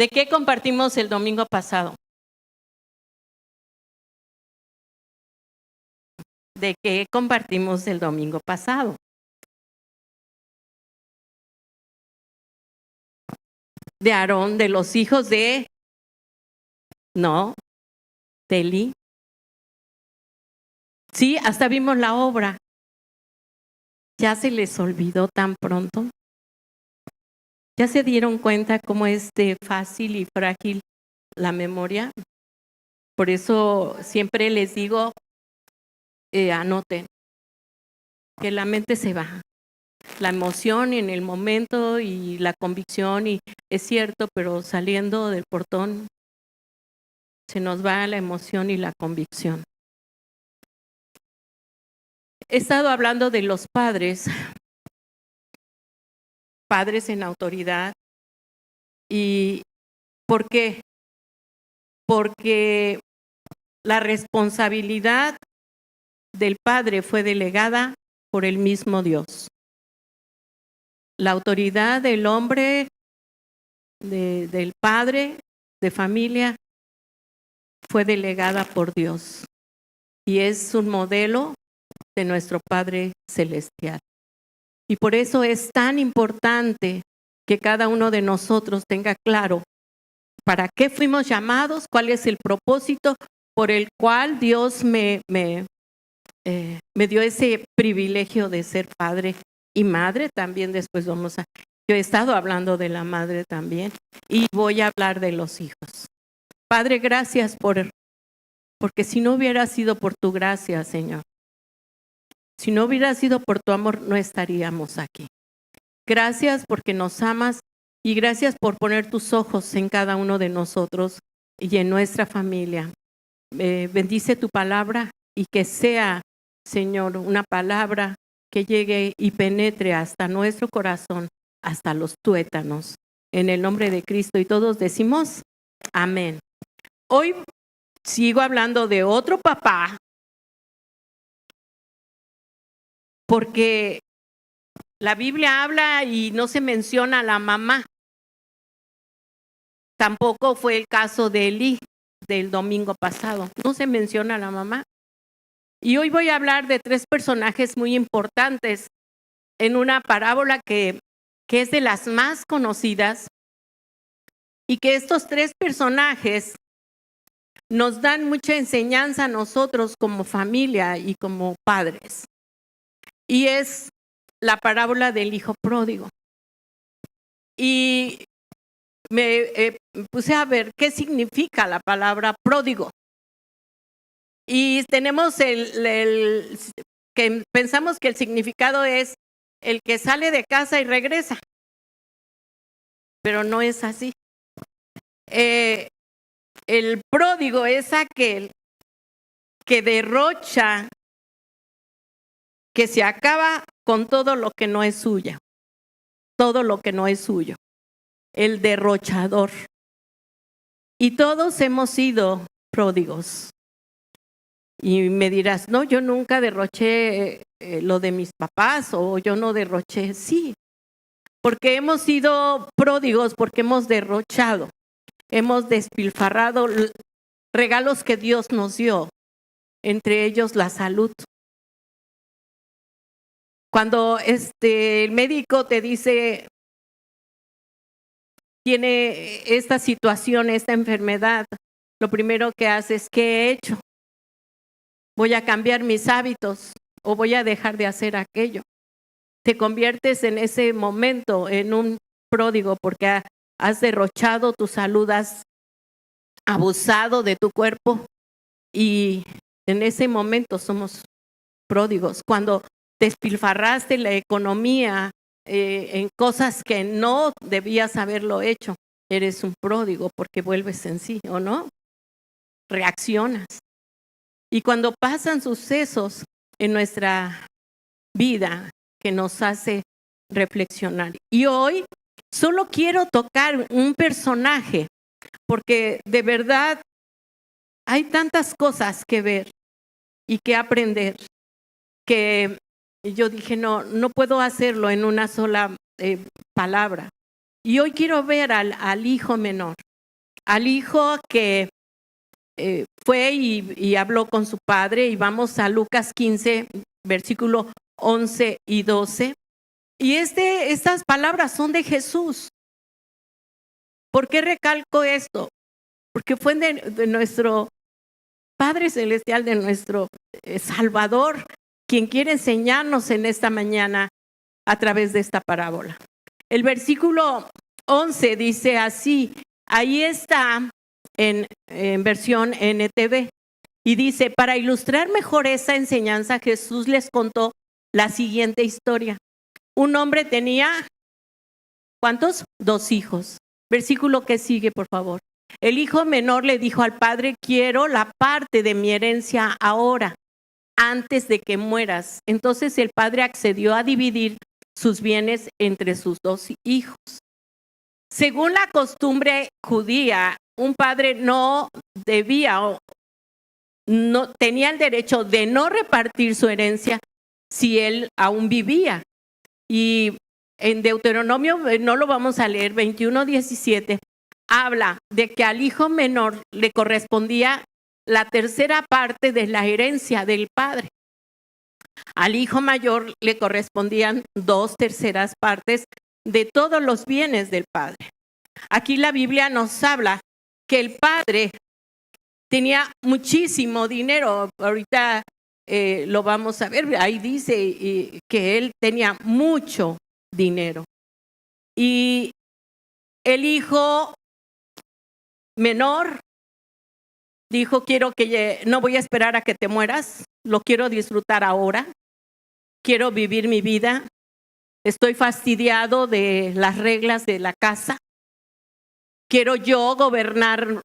¿De qué compartimos el domingo pasado? ¿De qué compartimos el domingo pasado? De Aarón, de los hijos de... No, de Elí. Sí, hasta vimos la obra. ¿Ya se les olvidó tan pronto? ¿Ya se dieron cuenta cómo es de fácil y frágil la memoria? Por eso siempre les digo, anoten, que la mente se va. La emoción en el momento y la convicción, y es cierto, pero saliendo del portón se nos va la emoción y la convicción. He estado hablando de los padres en autoridad. ¿Y por qué? Porque la responsabilidad del padre fue delegada por el mismo Dios. La autoridad del hombre, del padre, de familia, fue delegada por Dios. Y es un modelo de nuestro Padre Celestial. Y por eso es tan importante que cada uno de nosotros tenga claro para qué fuimos llamados, cuál es el propósito por el cual Dios me dio ese privilegio de ser padre y madre. También después yo he estado hablando de la madre también y voy a hablar de los hijos. Padre, gracias porque si no hubiera sido por tu gracia, Señor, si no hubiera sido por tu amor, no estaríamos aquí. Gracias porque nos amas y gracias por poner tus ojos en cada uno de nosotros y en nuestra familia. Bendice tu palabra y que sea, Señor, una palabra que llegue y penetre hasta nuestro corazón, hasta los tuétanos. En el nombre de Cristo, y todos decimos amén. Hoy sigo hablando de otro papá, porque la Biblia habla y no se menciona a la mamá. Tampoco fue el caso de Elí del domingo pasado. No se menciona a la mamá. Y hoy voy a hablar de 3 personajes muy importantes en una parábola que es de las más conocidas, y que estos 3 personajes nos dan mucha enseñanza a nosotros como familia y como padres. Y es la parábola del hijo pródigo. Y me puse a ver qué significa la palabra pródigo. Y tenemos que pensamos que el significado es el que sale de casa y regresa. Pero no es así. El pródigo es aquel que derrocha, que se acaba con todo lo que no es suyo. Todo lo que no es suyo. El derrochador. Y todos hemos sido pródigos. Y me dirás, no, yo nunca derroché lo de mis papás, o yo no derroché. Sí, porque hemos sido pródigos, porque hemos derrochado, hemos despilfarrado regalos que Dios nos dio, entre ellos la salud. Cuando el médico te dice, tiene esta situación, esta enfermedad, lo primero que hace es, ¿qué he hecho? Voy a cambiar mis hábitos o voy a dejar de hacer aquello. Te conviertes en ese momento en un pródigo porque has derrochado tu salud, has abusado de tu cuerpo, y en ese momento somos pródigos. Cuando despilfarraste la economía en cosas que no debías haberlo hecho, eres un pródigo porque vuelves en sí, ¿o no? Reaccionas. Y cuando pasan sucesos en nuestra vida que nos hace reflexionar. Y hoy solo quiero tocar un personaje, porque de verdad hay tantas cosas que ver y que aprender, que yo dije, no puedo hacerlo en una sola palabra. Y hoy quiero ver al hijo menor, al hijo que fue y habló con su padre, y vamos a Lucas 15, versículo 11 y 12. Y estas palabras son de Jesús. ¿Por qué recalco esto? Porque fue de nuestro Padre Celestial, de nuestro Salvador, quien quiere enseñarnos en esta mañana a través de esta parábola. El versículo 11 dice así, ahí está en versión NTV, y dice, para ilustrar mejor esa enseñanza, Jesús les contó la siguiente historia. Un hombre tenía, ¿cuántos? 2 hijos. Versículo que sigue, por favor. El hijo menor le dijo al padre, quiero la parte de mi herencia ahora, antes de que mueras. Entonces el padre accedió a dividir sus bienes entre sus 2 hijos. Según la costumbre judía, un padre no debía o no tenía el derecho de no repartir su herencia si él aún vivía. Y en Deuteronomio, no lo vamos a leer, 21:17, habla de que al hijo menor le correspondía la tercera parte de la herencia del padre. Al hijo mayor le correspondían 2/3 partes de todos los bienes del padre. Aquí la Biblia nos habla que el padre tenía muchísimo dinero. Ahorita lo vamos a ver. Ahí dice que él tenía mucho dinero. Y el hijo menor dijo, no voy a esperar a que te mueras, lo quiero disfrutar ahora, quiero vivir mi vida, estoy fastidiado de las reglas de la casa, quiero yo gobernar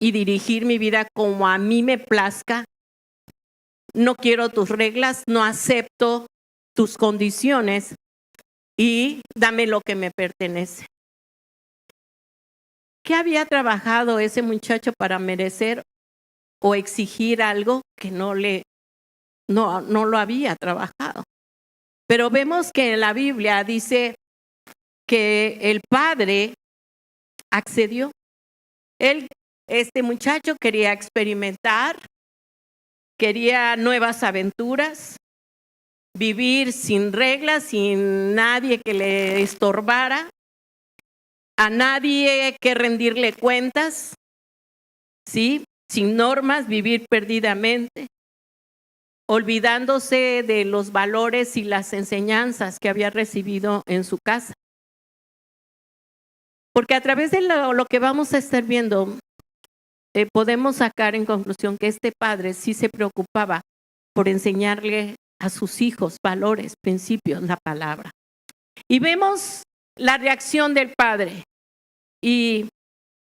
y dirigir mi vida como a mí me plazca, no quiero tus reglas, no acepto tus condiciones y dame lo que me pertenece. ¿Qué había trabajado ese muchacho para merecer o exigir algo que no lo había trabajado? Pero vemos que en la Biblia dice que el padre accedió. Este muchacho quería experimentar, quería nuevas aventuras, vivir sin reglas, sin nadie que le estorbara, a nadie que rendirle cuentas, ¿sí? Sin normas, vivir perdidamente, olvidándose de los valores y las enseñanzas que había recibido en su casa. Porque a través de lo que vamos a estar viendo, podemos sacar en conclusión que este padre sí se preocupaba por enseñarle a sus hijos valores, principios, la palabra. Y vemos la reacción del padre. Y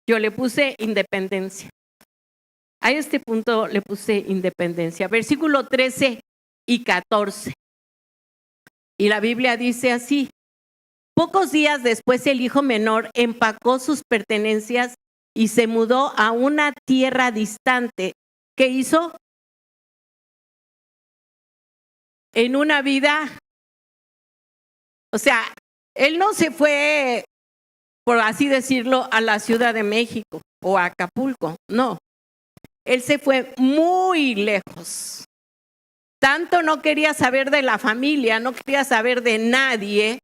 yo le puse independencia. A este punto le puse independencia. Versículo 13 y 14. Y la Biblia dice así: pocos días después el hijo menor empacó sus pertenencias y se mudó a una tierra distante. ¿Qué hizo? En una vida, o sea, él no se fue, por así decirlo, a la Ciudad de México o a Acapulco, no. Él se fue muy lejos. Tanto no quería saber de la familia, no quería saber de nadie,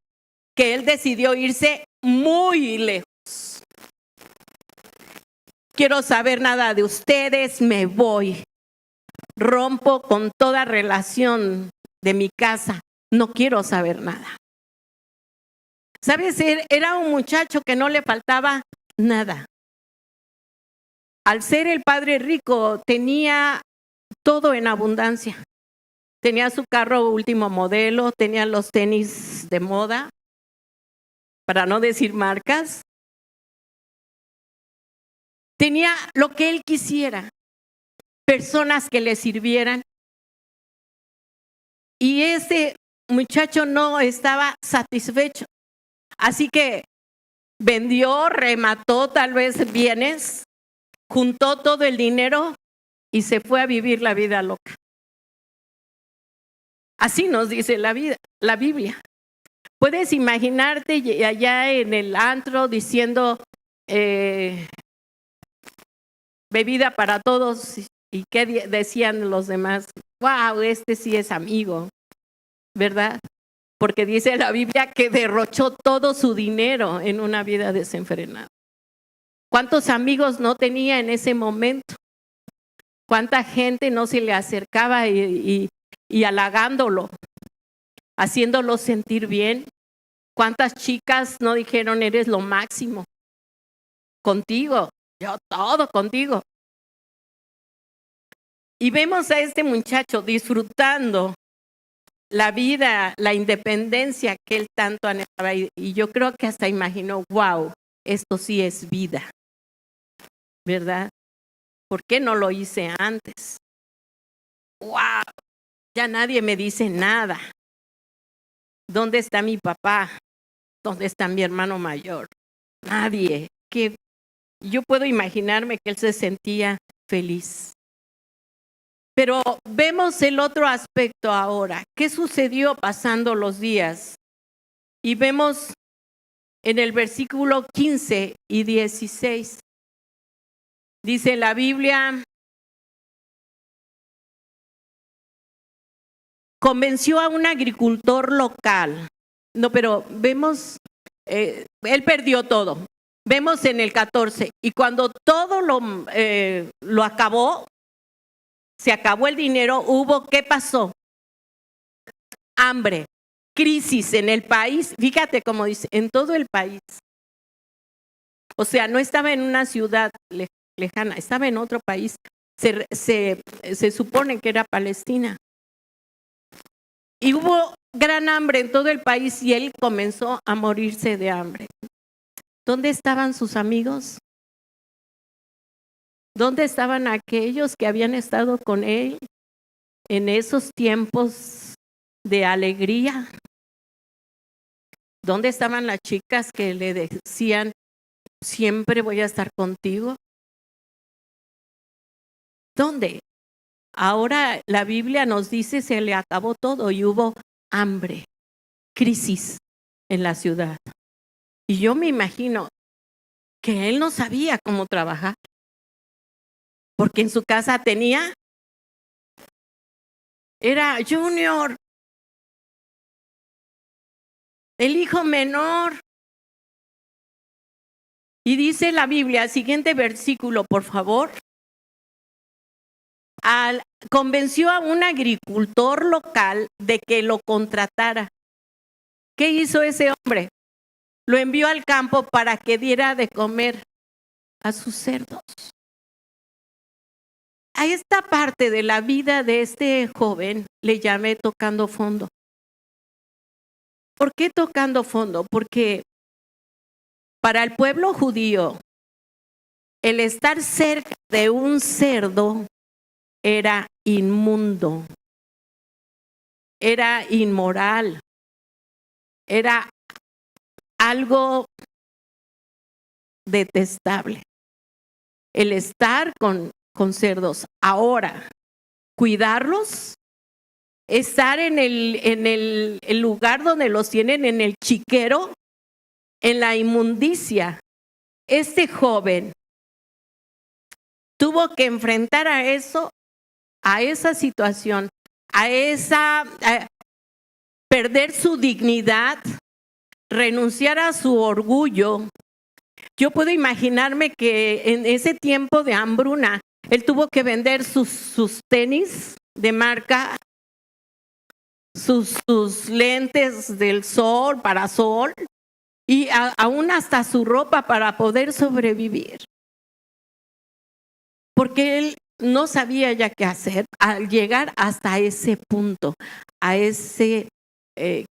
que él decidió irse muy lejos. Quiero saber nada de ustedes, me voy. Rompo con toda relación de mi casa, no quiero saber nada. ¿Sabes? Era un muchacho que no le faltaba nada. Al ser el padre rico, tenía todo en abundancia. Tenía su carro último modelo, tenía los tenis de moda, para no decir marcas. Tenía lo que él quisiera, personas que le sirvieran. Y ese muchacho no estaba satisfecho. Así que vendió, remató tal vez bienes, juntó todo el dinero y se fue a vivir la vida loca. Así nos dice la Biblia. Puedes imaginarte allá en el antro diciendo, bebida para todos. ¿Y qué decían los demás? ¡Wow! Este sí es amigo, ¿verdad? Porque dice la Biblia que derrochó todo su dinero en una vida desenfrenada. ¿Cuántos amigos no tenía en ese momento? ¿Cuánta gente no se le acercaba y halagándolo, haciéndolo sentir bien? ¿Cuántas chicas no dijeron, eres lo máximo? Contigo, yo todo contigo. Y vemos a este muchacho disfrutando la vida, la independencia que él tanto anhelaba. Y yo creo que hasta imaginó, wow, esto sí es vida, ¿verdad? ¿Por qué no lo hice antes? ¡Wow! Ya nadie me dice nada. ¿Dónde está mi papá? ¿Dónde está mi hermano mayor? Nadie. Yo puedo imaginarme que él se sentía feliz. Pero vemos el otro aspecto ahora. ¿Qué sucedió pasando los días? Y vemos en el versículo 15 y 16. Dice la Biblia, convenció a un agricultor local. No, pero vemos, él perdió todo. Vemos en el 14, y cuando todo lo acabó, se acabó el dinero, ¿qué pasó? Hambre, crisis en el país. Fíjate cómo dice, en todo el país. O sea, no estaba en una ciudad lejana, estaba en otro país. Se supone que era Palestina. Y hubo gran hambre en todo el país y él comenzó a morirse de hambre. ¿Dónde estaban sus amigos? ¿Dónde estaban aquellos que habían estado con él en esos tiempos de alegría? ¿Dónde estaban las chicas que le decían, siempre voy a estar contigo? ¿Dónde? Ahora la Biblia nos dice, se le acabó todo y hubo hambre, crisis en la ciudad. Y yo me imagino que él no sabía cómo trabajar, porque en su casa era Junior, el hijo menor. Y dice la Biblia, siguiente versículo, por favor. Convenció a un agricultor local de que lo contratara. ¿Qué hizo ese hombre? Lo envió al campo para que diera de comer a sus cerdos. A esta parte de la vida de este joven le llamé tocando fondo. ¿Por qué tocando fondo? Porque para el pueblo judío, el estar cerca de un cerdo era inmundo, era inmoral, era algo detestable. El estar con cerdos. Ahora, cuidarlos, estar en el lugar donde los tienen, en el chiquero, en la inmundicia. Este joven tuvo que enfrentar a eso, a esa situación, a perder su dignidad, renunciar a su orgullo. Yo puedo imaginarme que en ese tiempo de hambruna, él tuvo que vender sus tenis de marca, sus lentes del sol, para sol, y aún hasta su ropa para poder sobrevivir. Porque él no sabía ya qué hacer al llegar hasta ese punto, a ese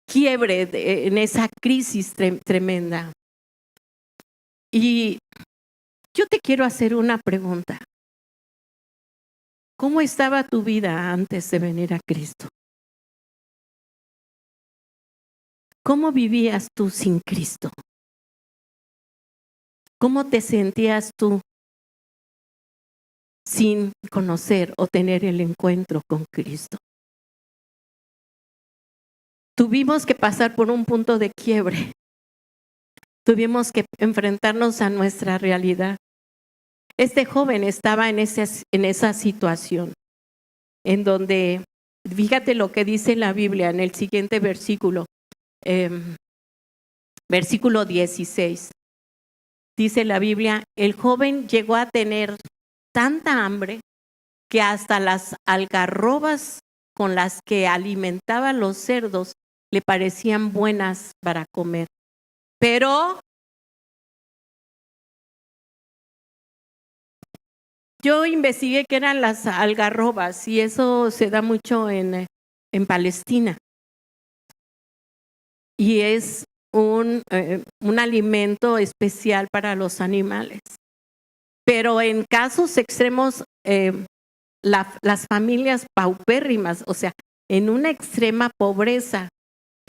quiebre, en esa crisis tremenda. Y yo te quiero hacer una pregunta. ¿Cómo estaba tu vida antes de venir a Cristo? ¿Cómo vivías tú sin Cristo? ¿Cómo te sentías tú sin conocer o tener el encuentro con Cristo? Tuvimos que pasar por un punto de quiebre. Tuvimos que enfrentarnos a nuestra realidad. Este joven estaba en esa situación, en donde, fíjate lo que dice la Biblia en el siguiente versículo, versículo 16. Dice la Biblia, el joven llegó a tener tanta hambre que hasta las algarrobas con las que alimentaba los cerdos le parecían buenas para comer. Pero yo investigué qué eran las algarrobas y eso se da mucho en Palestina. Y es un alimento especial para los animales. Pero en casos extremos, las familias paupérrimas, o sea, en una extrema pobreza,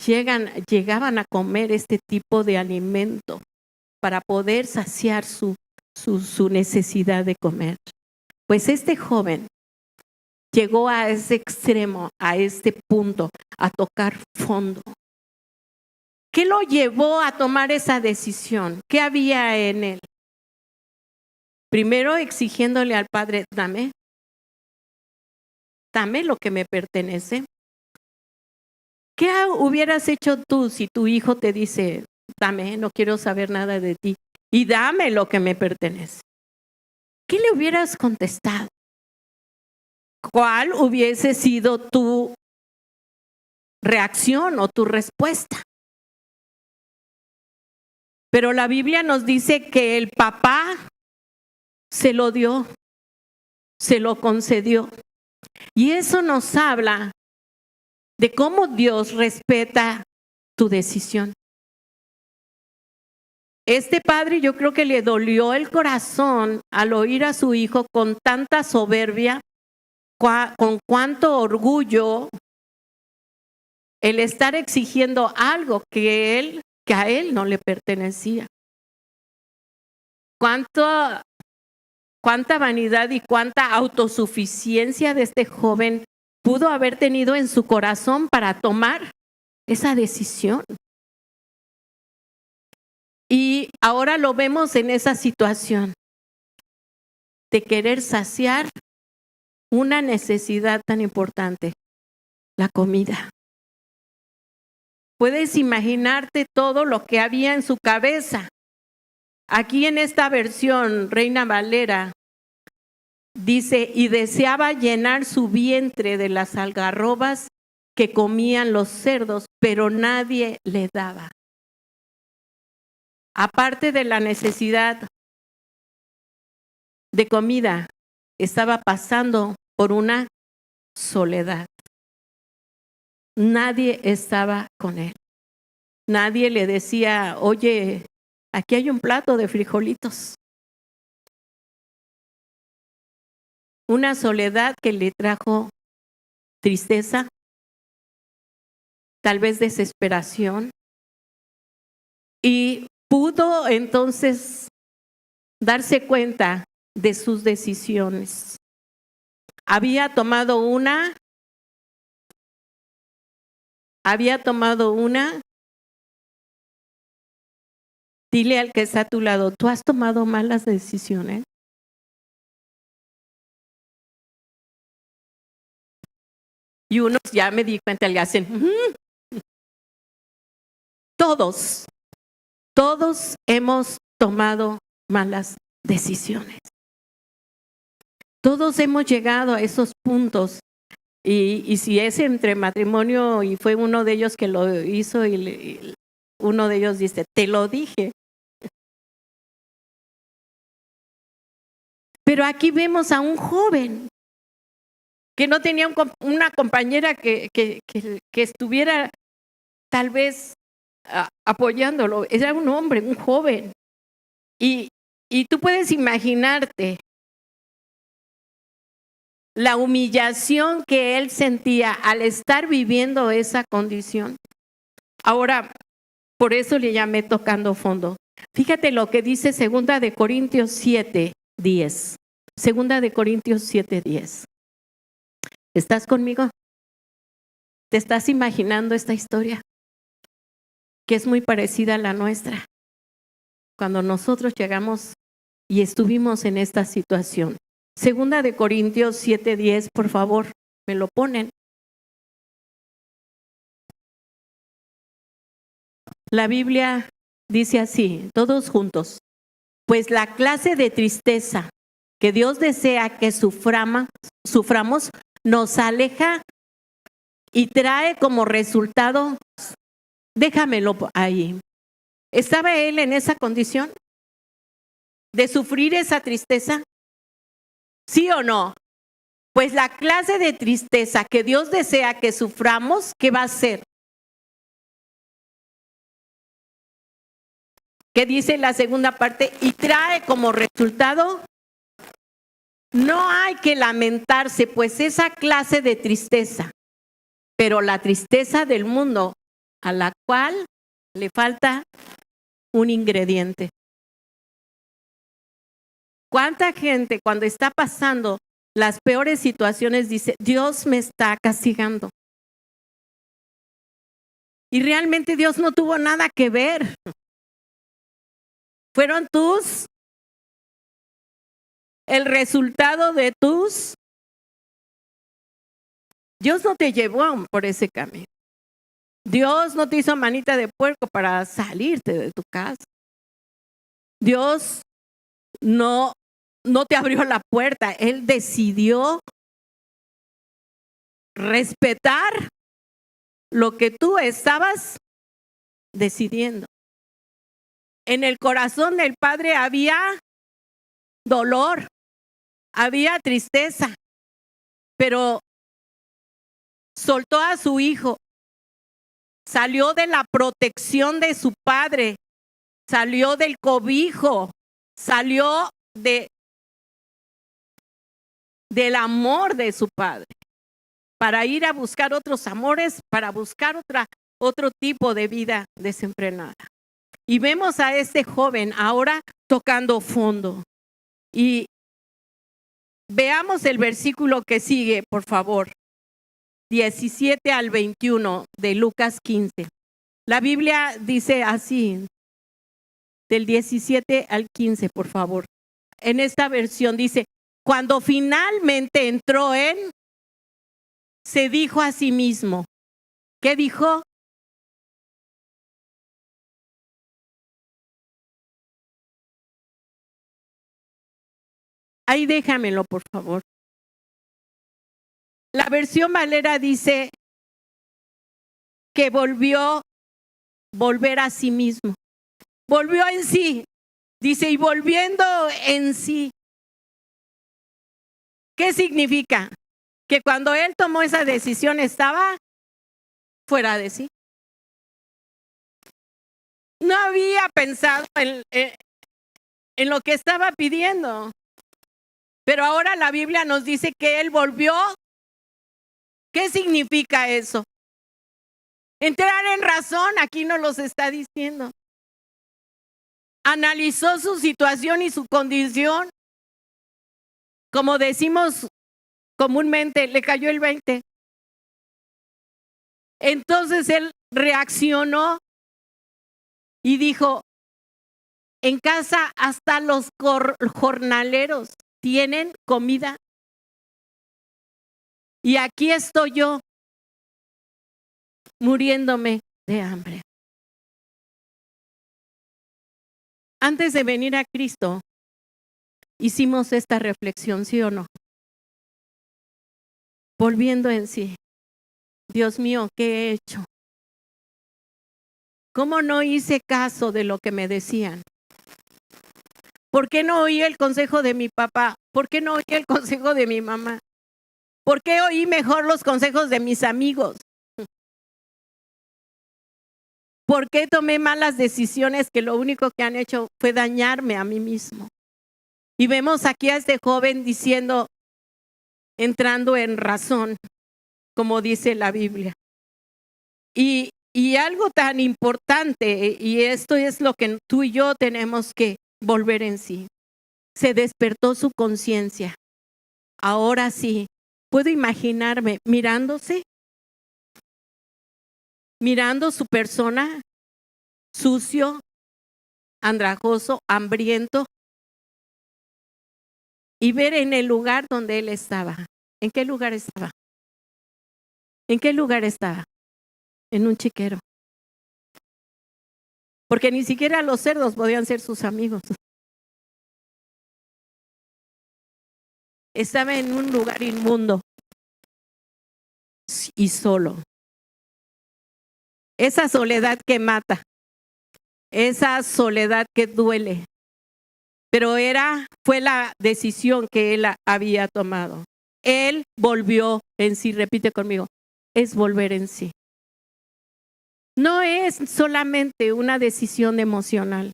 llegaban a comer este tipo de alimento para poder saciar su necesidad de comer. Pues este joven llegó a ese extremo, a este punto, a tocar fondo. ¿Qué lo llevó a tomar esa decisión? ¿Qué había en él? Primero exigiéndole al padre, dame lo que me pertenece. ¿Qué hubieras hecho tú si tu hijo te dice, dame, no quiero saber nada de ti y dame lo que me pertenece? ¿Qué le hubieras contestado? ¿Cuál hubiese sido tu reacción o tu respuesta? Pero la Biblia nos dice que el papá se lo dio, se lo concedió. Y eso nos habla de cómo Dios respeta tu decisión. Este padre, yo creo que le dolió el corazón al oír a su hijo con tanta soberbia, con cuánto orgullo, el estar exigiendo algo que a él no le pertenecía. Cuánta vanidad y cuánta autosuficiencia de este joven pudo haber tenido en su corazón para tomar esa decisión. Y ahora lo vemos en esa situación de querer saciar una necesidad tan importante, la comida. Puedes imaginarte todo lo que había en su cabeza. Aquí en esta versión, Reina Valera, dice, y deseaba llenar su vientre de las algarrobas que comían los cerdos, pero nadie le daba. Aparte de la necesidad de comida, estaba pasando por una soledad. Nadie estaba con él. Nadie le decía, oye, aquí hay un plato de frijolitos. Una soledad que le trajo tristeza, tal vez desesperación, y pudo entonces darse cuenta de sus decisiones. Había tomado una, dile al que está a tu lado, ¿tú has tomado malas decisiones? Y unos ya me di cuenta, le hacen, todos hemos tomado malas decisiones. Todos hemos llegado a esos puntos. Y si es entre matrimonio y fue uno de ellos que lo hizo y uno de ellos dice, te lo dije. Pero aquí vemos a un joven que no tenía una compañera que estuviera tal vez apoyándolo. Era un hombre, un joven. Y tú puedes imaginarte la humillación que él sentía al estar viviendo esa condición. Ahora, por eso le llamé tocando fondo. Fíjate lo que dice 2 Corintios 7:10. 2 Corintios 7:10. ¿Estás conmigo? ¿Te estás imaginando esta historia? Que es muy parecida a la nuestra. Cuando nosotros llegamos y estuvimos en esta situación. Segunda de Corintios 7:10, por favor, me lo ponen. La Biblia dice así, todos juntos: pues la clase de tristeza que Dios desea que suframos nos aleja y trae como resultado, déjamelo ahí. ¿Estaba él en esa condición de sufrir esa tristeza? ¿Sí o no? Pues la clase de tristeza que Dios desea que suframos, ¿qué va a ser? ¿Qué dice la segunda parte? Y trae como resultado, no hay que lamentarse, pues esa clase de tristeza, pero la tristeza del mundo, a la cual le falta un ingrediente. ¿Cuánta gente cuando está pasando las peores situaciones dice, Dios me está castigando? Y realmente Dios no tuvo nada que ver. Fueron el resultado de Dios no te llevó por ese camino. Dios no te hizo manita de puerco para salirte de tu casa. Dios no te abrió la puerta. Él decidió respetar lo que tú estabas decidiendo. En el corazón del Padre había dolor, había tristeza, pero soltó a su hijo, salió de la protección de su padre, salió del cobijo, salió del amor de su padre, para ir a buscar otros amores, para buscar otro tipo de vida desenfrenada. Y vemos a este joven ahora tocando fondo. Y veamos el versículo que sigue, por favor. 17 al 21 de Lucas 15. La Biblia dice así, del 17 al 15, por favor. En esta versión dice, cuando finalmente entró se dijo a sí mismo. ¿Qué dijo? Ahí déjamelo, por favor. La versión Valera dice que volver a sí mismo. Volvió en sí. Dice, y volviendo en sí. ¿Qué significa? Que cuando él tomó esa decisión estaba fuera de sí. No había pensado en lo que estaba pidiendo. Pero ahora la Biblia nos dice que él volvió. ¿Qué significa eso? Entrar en razón, aquí nos los está diciendo. Analizó su situación y su condición. Como decimos comúnmente, le cayó el 20. Entonces él reaccionó y dijo, en casa hasta los jornaleros tienen comida. Y aquí estoy yo, muriéndome de hambre. Antes de venir a Cristo, hicimos esta reflexión, ¿sí o no? Volviendo en sí. Dios mío, ¿qué he hecho? ¿Cómo no hice caso de lo que me decían? ¿Por qué no oí el consejo de mi papá? ¿Por qué no oí el consejo de mi mamá? ¿Por qué oí mejor los consejos de mis amigos? ¿Por qué tomé malas decisiones que lo único que han hecho fue dañarme a mí mismo? Y vemos aquí a este joven diciendo, entrando en razón, como dice la Biblia. Y algo tan importante, y esto es lo que tú y yo tenemos que volver en sí. Se despertó su conciencia. Ahora sí, puedo imaginarme mirándose, mirando su persona, sucio, andrajoso, hambriento, y ver en el lugar donde él estaba. ¿En qué lugar estaba? ¿En qué lugar estaba? En un chiquero. Porque ni siquiera los cerdos podían ser sus amigos. Estaba en un lugar inmundo y solo. Esa soledad que mata, esa soledad que duele, pero fue la decisión que él había tomado. Él volvió en sí, repite conmigo, es volver en sí. No es solamente una decisión emocional,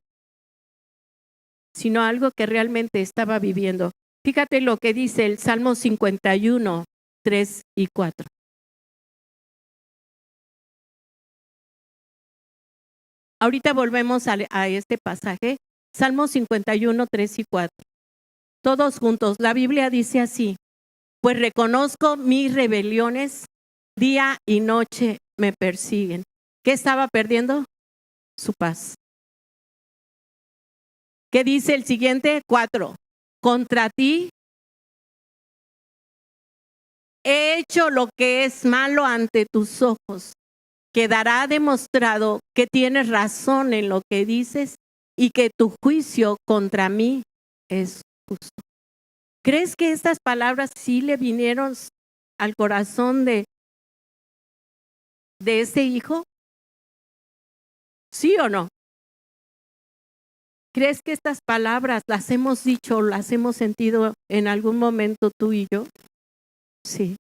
sino algo que realmente estaba viviendo. Fíjate lo que dice el Salmo 51, 3 y 4. Ahorita volvemos a este pasaje, Salmo 51, 3 y 4. Todos juntos, la Biblia dice así: pues reconozco mis rebeliones, día y noche me persiguen. ¿Qué estaba perdiendo? Su paz. ¿Qué dice el siguiente? 4. Contra ti he hecho lo que es malo ante tus ojos. Quedará demostrado que tienes razón en lo que dices y que tu juicio contra mí es justo. ¿Crees que estas palabras sí le vinieron al corazón de ese hijo? ¿Sí o no? ¿Crees que estas palabras las hemos dicho, las hemos sentido en algún momento tú y yo? Sí.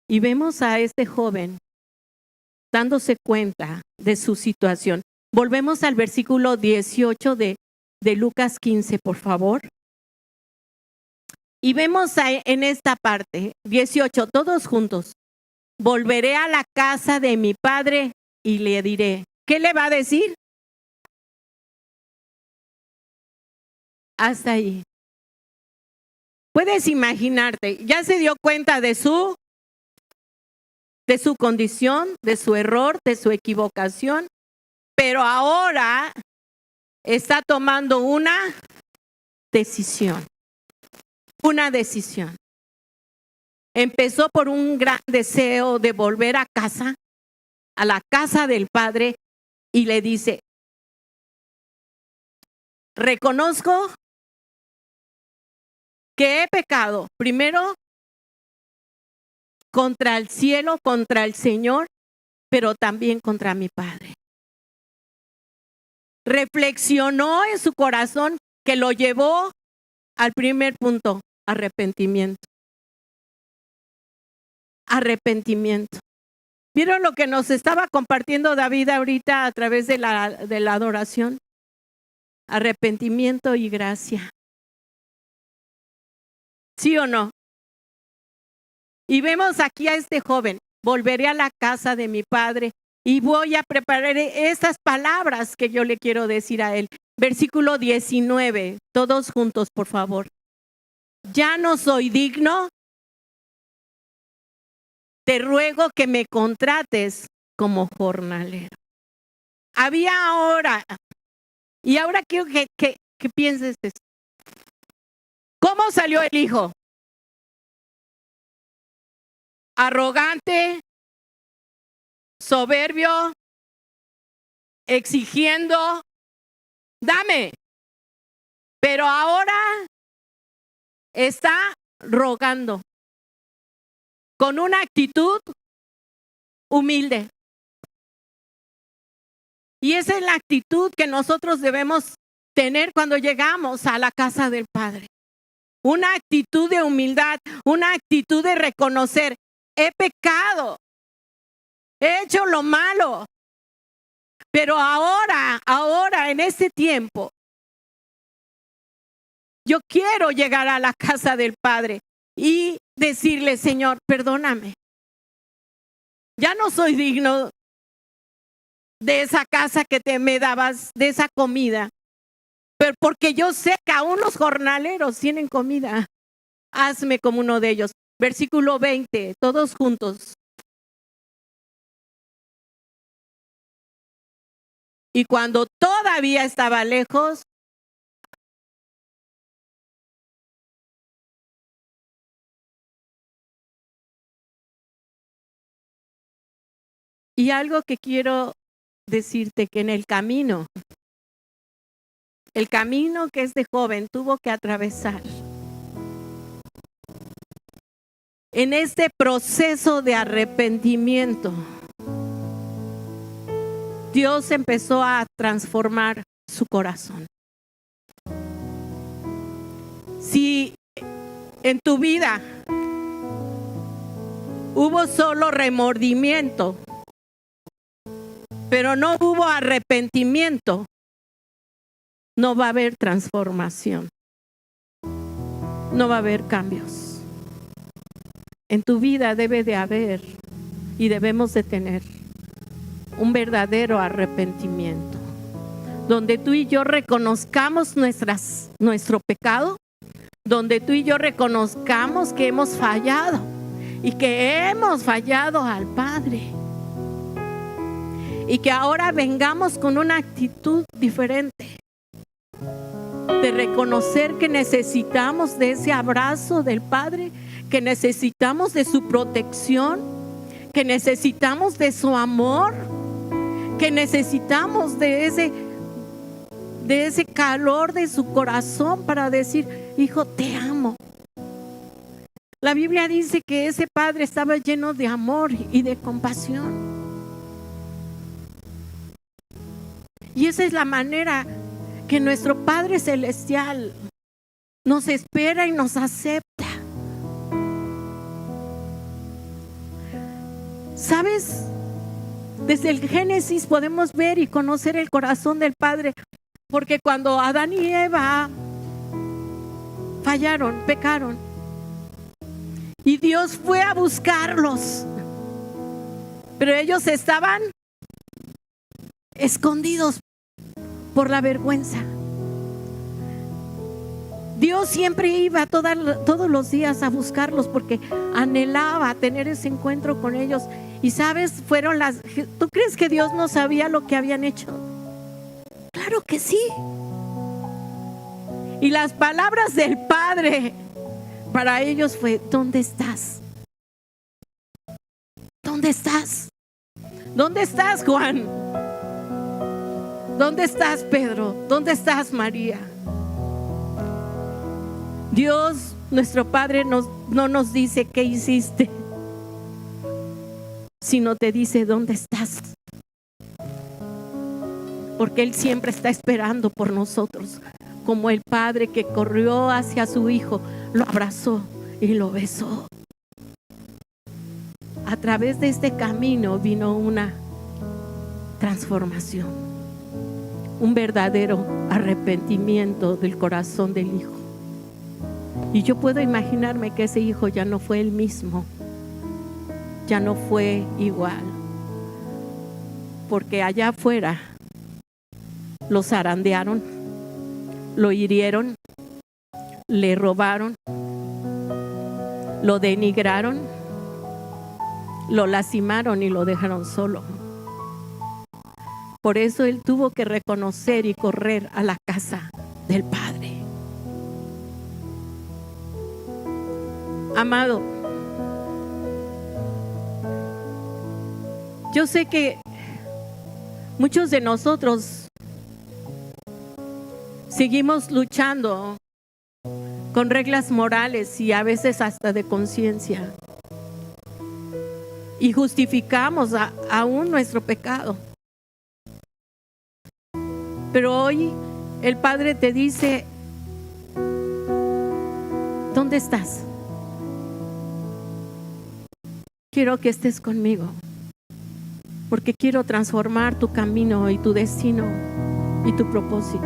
Y vemos a este joven dándose cuenta de su situación. Volvemos al versículo 18 de Lucas 15, por favor. Y vemos en esta parte, 18, todos juntos. Volveré a la casa de mi padre y le diré. ¿Qué le va a decir? Hasta ahí. Puedes imaginarte, ya se dio cuenta de su condición, de su error, de su equivocación, pero ahora está tomando una decisión. Una decisión. Empezó por un gran deseo de volver a casa, a la casa del Padre, y le dice: reconozco que he pecado, primero contra el cielo, contra el Señor, pero también contra mi Padre. Reflexionó en su corazón que lo llevó al primer punto: arrepentimiento. Arrepentimiento. ¿Vieron lo que nos estaba compartiendo David ahorita a través de la adoración? Arrepentimiento y gracia. ¿Sí o no? Y vemos aquí a este joven: volveré a la casa de mi padre y voy a preparar estas palabras que yo le quiero decir a él. Versículo 19, todos juntos, por favor. Ya no soy digno, te ruego que me contrates como jornalero. Había ahora, y ahora quiero que pienses esto. ¿Cómo salió el hijo? Arrogante, soberbio, exigiendo, dame. Pero ahora está rogando con una actitud humilde. Y esa es la actitud que nosotros debemos tener cuando llegamos a la casa del Padre. Una actitud de humildad, una actitud de reconocer: he pecado, he hecho lo malo, pero ahora, en este tiempo, yo quiero llegar a la casa del Padre y decirle: Señor, perdóname. Ya no soy digno de esa casa que me dabas, de esa comida, pero porque yo sé que aún los jornaleros tienen comida. Hazme como uno de ellos. Versículo 20, todos juntos. Y cuando todavía estaba lejos, Y algo que quiero decirte, que en el camino que este joven tuvo que atravesar, en este proceso de arrepentimiento, Dios empezó a transformar su corazón. Si en tu vida hubo solo remordimiento, pero no hubo arrepentimiento, no va a haber transformación, no va a haber cambios. En tu vida debe de haber y debemos de tener un verdadero arrepentimiento, donde tú y yo reconozcamos nuestro pecado, donde tú y yo reconozcamos que hemos fallado y que hemos fallado al Padre, y que ahora vengamos con una actitud diferente, de reconocer que necesitamos de ese abrazo del Padre, que necesitamos de su protección, que necesitamos de su amor, que necesitamos de ese calor de su corazón para decir: hijo, te amo. La Biblia dice que ese Padre estaba lleno de amor y de compasión. Y esa es la manera que nuestro Padre Celestial nos espera y nos acepta. ¿Sabes? Desde el Génesis podemos ver y conocer el corazón del Padre, porque cuando Adán y Eva fallaron, pecaron, y Dios fue a buscarlos, pero ellos estaban escondidos por la vergüenza. Dios siempre iba todos los días a buscarlos porque anhelaba tener ese encuentro con ellos. Y sabes, ¿tú crees que Dios no sabía lo que habían hecho? Claro que sí. Y las palabras del Padre para ellos fue: ¿dónde estás? ¿Dónde estás? ¿Dónde estás, Juan? ¿Dónde estás, Pedro? ¿Dónde estás, María? Dios, nuestro Padre, no nos dice qué hiciste, sino te dice dónde estás. Porque Él siempre está esperando por nosotros, como el Padre que corrió hacia su Hijo, lo abrazó y lo besó. A través de este camino vino una transformación, un verdadero arrepentimiento del corazón del Hijo. Y yo puedo imaginarme que ese hijo ya no fue el mismo, ya no fue igual, porque allá afuera lo zarandearon, lo hirieron, le robaron, lo denigraron, lo lastimaron y lo dejaron solo. Por eso él tuvo que reconocer y correr a la casa del Padre. Amado, yo sé que muchos de nosotros seguimos luchando con reglas morales y a veces hasta de conciencia, y justificamos aún nuestro pecado. Pero hoy el Padre te dice: ¿dónde estás? Quiero que estés conmigo, porque quiero transformar tu camino y tu destino y tu propósito.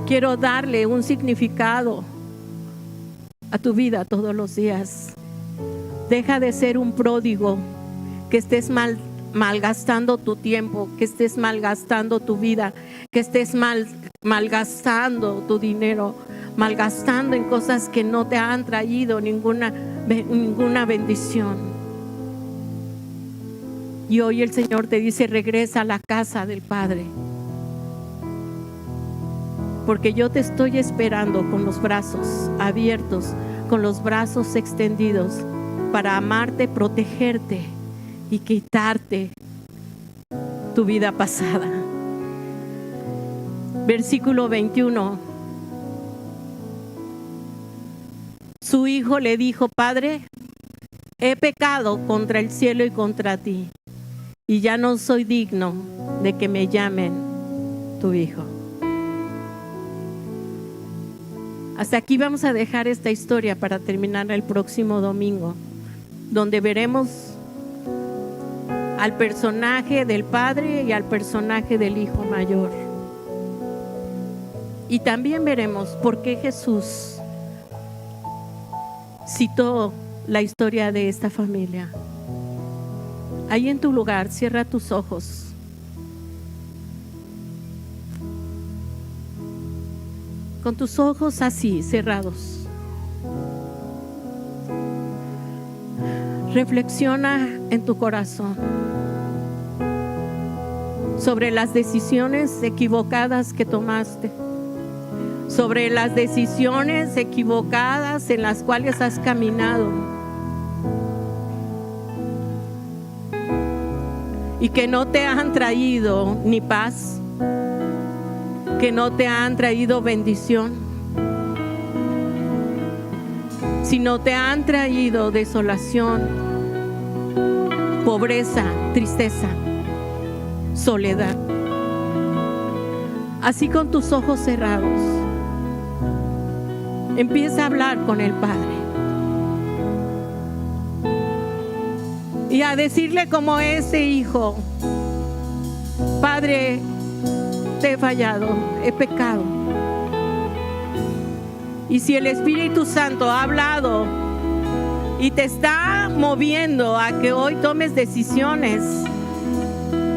Quiero darle un significado a tu vida todos los días. Deja de ser un pródigo, que estés malgastando tu tiempo, que estés malgastando tu vida, que estés malgastando tu dinero, malgastando en cosas que no te han traído ninguna bendición. Y hoy el Señor te dice: regresa a la casa del Padre, porque yo te estoy esperando con los brazos abiertos, con los brazos extendidos, para amarte, protegerte y quitarte tu vida pasada. Versículo 21. Su hijo le dijo: Padre, he pecado contra el cielo y contra ti, y ya no soy digno de que me llamen tu hijo. Hasta aquí vamos a dejar esta historia para terminar el próximo domingo, donde veremos al personaje del padre y al personaje del hijo mayor. Y también veremos por qué Jesús citó la historia de esta familia. Ahí en tu lugar, cierra tus ojos. Con tus ojos así, cerrados. Reflexiona en tu corazón sobre las decisiones equivocadas que tomaste, sobre las decisiones equivocadas en las cuales has caminado y que no te han traído ni paz, que no te han traído bendición, sino te han traído desolación, pobreza, tristeza, soledad. Así, con tus ojos cerrados, empieza a hablar con el Padre y a decirle como ese hijo: Padre, te he fallado, he pecado. Y si el Espíritu Santo ha hablado y te está moviendo a que hoy tomes decisiones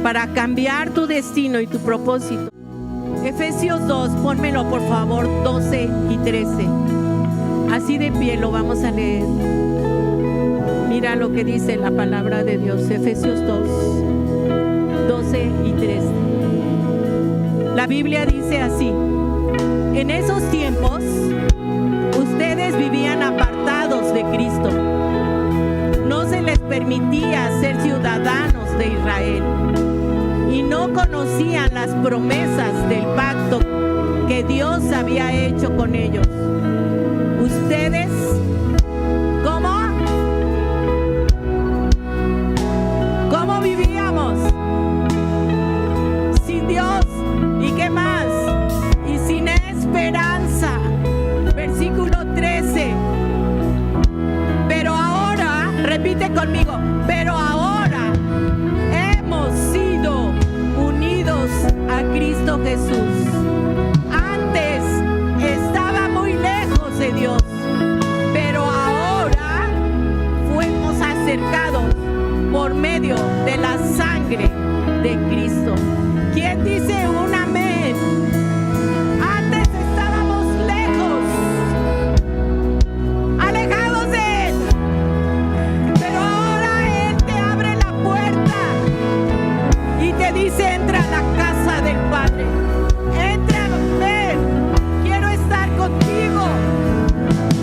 para cambiar tu destino y tu propósito, Efesios 2, pónmelo por favor, 12 y 13. Así de pie lo vamos a leer. Mira lo que dice la palabra de Dios, Efesios 2, 12 y 13. La Biblia dice así: en esos tiempos ustedes vivían apartados de Cristo. No se les permitía ser ciudadanos de Israel y no conocían las promesas del pacto que Dios había hecho con ellos. Ustedes, ¿cómo vivíamos? Sin Dios. ¿Y qué más? Y sin esperanza. Versículo 13. Pero ahora, repite conmigo, pero ahora hemos sido unidos a Cristo Jesús. Antes estaba muy lejos de Dios, pero ahora fuimos acercados por medio de la sangre de Cristo. ¿Quién dice un amén? Antes estábamos lejos, alejados de Él, pero ahora Él te abre la puerta y te dice: entra a la casa del Padre, entra, ven, quiero estar contigo,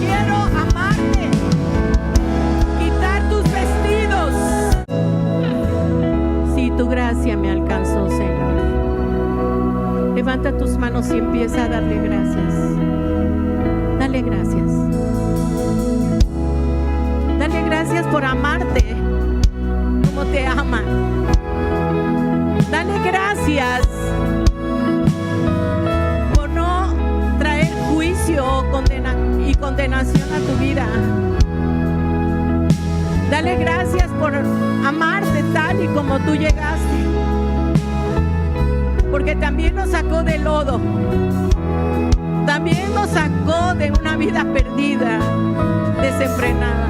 quiero amarte, quitar tus vestidos. Si tu gracia me alcanzó, Señor. Levanta tus manos y empieza a darle gracias. Dale gracias. Dale gracias por amarte como te ama. Dale gracias por no traer juicio y condenación a tu vida. Dale gracias por amarte tal y como tú llegaste, porque también nos sacó del lodo, también nos sacó de una vida perdida, desenfrenada,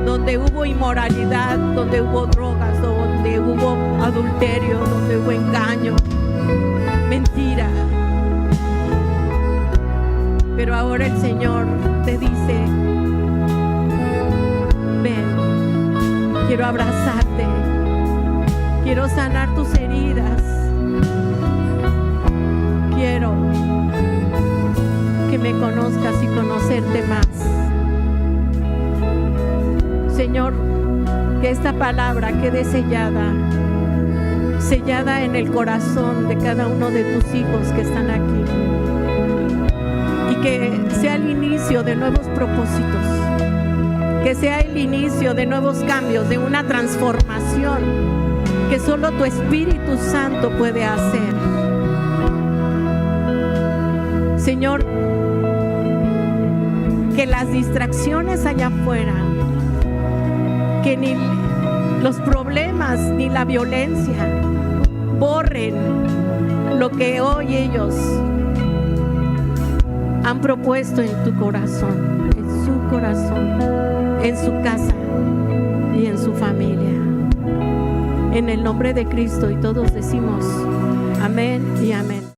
donde hubo inmoralidad, donde hubo drogas, donde hubo adulterio, donde hubo engaño, mentira. Pero ahora el Señor te dice: ven, quiero abrazarte, quiero sanar tus heridas, quiero que me conozcas y conocerte más. Señor, que esta palabra quede sellada en el corazón de cada uno de tus hijos que están aquí, y que sea el inicio de nuevos propósitos, que sea el inicio de nuevos cambios, de una transformación que solo tu Espíritu Santo puede hacer. Señor, que las distracciones allá afuera, que ni los problemas ni la violencia borren lo que hoy ellos han propuesto en tu corazón, en su corazón, en su casa y en su familia. En el nombre de Cristo, y todos decimos amén y amén.